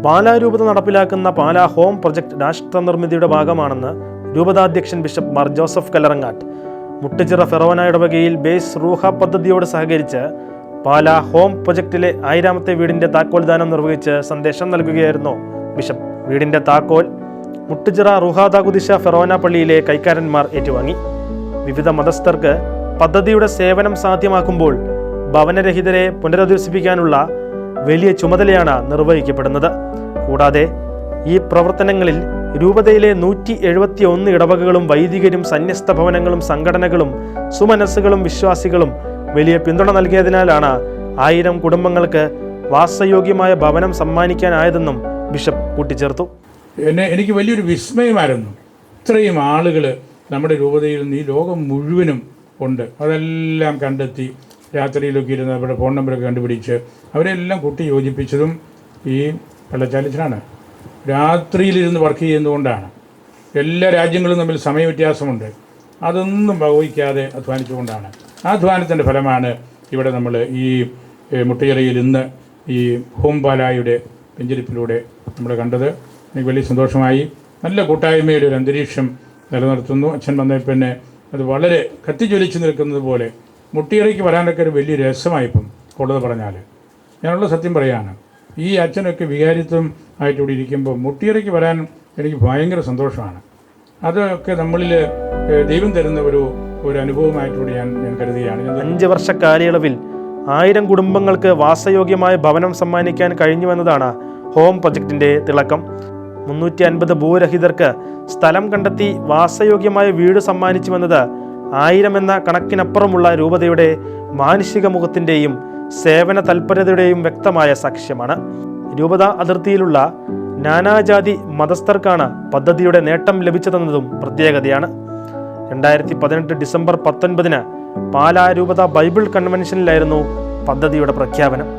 പാലാ രൂപത നടപ്പിലാക്കുന്ന Pala home project രാഷ്ട്ര നിർമ്മിതിയുടെ ഭാഗമാണെന്ന് രൂപതാധ്യക്ഷൻ ബിഷപ്പ് മാർ ജോസഫ് കല്ലറങ്ങാട്ട് മുട്ടുചിറ ഫെറോന ഇടവകയിൽ ബേസ് റൂഹ പദ്ധതിയോട് സഹകരിച്ച് പാലാ ഹോം പ്രൊജക്റ്റിലെ 1000ാമത്തെ വീടിന്റെ താക്കോൽദാനം നിർവഹിച്ച് സന്ദേശം നൽകുകയായിരുന്നു ബിഷപ്പ്. വീടിന്റെ താക്കോൽ മുട്ടുചിറ റൂഹാദാകുദിശ ഫെറോന പള്ളിയിലെ കൈക്കാരന്മാർ ഏറ്റുവാങ്ങി. വിവിധ മതസ്ഥർക്ക് പദ്ധതിയുടെ സേവനം സാധ്യമാക്കുമ്പോൾ ഭവനരഹിതരെ പുനരധിവസിപ്പിക്കാനുള്ള വലിയ ചുമതലയാണ് നിർവഹിക്കപ്പെടുന്നത്. കൂടാതെ ഈ പ്രവർത്തനങ്ങളിൽ രൂപതയിലെ 171 ഇടവകകളും വൈദികരും സന്യസ്ത ഭവനങ്ങളും സംഘടനകളും സുമനസ്സുകളും വിശ്വാസികളും വലിയ പിന്തുണ നൽകിയതിനാലാണ് 1000 കുടുംബങ്ങൾക്ക് വാസയോഗ്യമായ ഭവനം സമ്മാനിക്കാനായതെന്നും ബിഷപ്പ് കൂട്ടിച്ചേർത്തു. എനിക്ക് വലിയൊരു വിസ്മയമായിരുന്നു. ഇത്രയും ആളുകൾ നമ്മുടെ രൂപതയിൽ നിന്ന് ഈ ലോകം മുഴുവനും ഉണ്ട്. അതെല്ലാം കണ്ടെത്തി രാത്രിയിലൊക്കെ ഇരുന്ന് അവരുടെ ഫോൺ നമ്പറൊക്കെ കണ്ടുപിടിച്ച് അവരെല്ലാം കൂട്ടി യോജിപ്പിച്ചതും ഈ പള്ളച്ചാലിച്ചനാണ്. രാത്രിയിലിരുന്ന് വർക്ക് ചെയ്യുന്നതുകൊണ്ടാണ്. എല്ലാ രാജ്യങ്ങളും തമ്മിൽ സമയവ്യത്യാസമുണ്ട്. അതൊന്നും വഹിക്കാതെ അധ്വാനിച്ചുകൊണ്ടാണ്. ആ അധ്വാനത്തിൻ്റെ ഫലമാണ് ഇവിടെ നമ്മൾ ഈ മുട്ടുചിറയിൽ ഇന്ന് ഈ ഹോം പാലായുടെ വെഞ്ചരിപ്പിലൂടെ നമ്മൾ കണ്ടത്. എനിക്ക് വലിയ സന്തോഷമായി. നല്ല കൂട്ടായ്മയുടെ ഒരു അന്തരീക്ഷം നിലനിർത്തുന്നു. അച്ഛൻ വന്നപ്പോൾ പിന്നെ അത് വളരെ കത്തിജ്വലിച്ച് നിൽക്കുന്നത് പോലെ മുട്ടുചിറയ്ക്ക് വരാനൊക്കെ ഒരു വലിയ രസമായിപ്പം ഉള്ളത് പറഞ്ഞാൽ ഞാനുള്ള സത്യം പറയുകയാണ്. ഈ അച്ഛനൊക്കെ വികാരിത്വം ആയിട്ടിവിടെ ഇരിക്കുമ്പോൾ മുട്ടുചിറയ്ക്ക് വരാൻ എനിക്ക് ഭയങ്കര സന്തോഷമാണ്. അതൊക്കെ നമ്മളിൽ ദൈവം തരുന്ന ഒരു അനുഭവമായിട്ടൂടെ ഞാൻ കരുതുകയാണ്. 5 വർഷ കാലയളവിൽ 1000 കുടുംബങ്ങൾക്ക് വാസയോഗ്യമായ ഭവനം സമ്മാനിക്കാൻ കഴിഞ്ഞുവെന്നതാണ് ഹോം പ്രൊജക്ടിന്റെ തിളക്കം. 350 ഭൂരഹിതർക്ക് സ്ഥലം കണ്ടെത്തി വാസയോഗ്യമായ വീട് സമ്മാനിച്ചുവെന്നത് 1000 എന്ന കണക്കിനപ്പുറമുള്ള രൂപതയുടെ മാനുഷിക മുഖത്തിൻ്റെയും സേവന തൽപരതയുടെയും വ്യക്തമായ സാക്ഷ്യമാണ്. രൂപത അതിർത്തിയിലുള്ള നാനാജാതി മതസ്ഥർക്കാണ് പദ്ധതിയുടെ നേട്ടം ലഭിച്ചതെന്നതും പ്രത്യേകതയാണ്. 2018 ഡിസംബർ 19 പാലാ രൂപത ബൈബിൾ കൺവെൻഷനിലായിരുന്നു പദ്ധതിയുടെ പ്രഖ്യാപനം.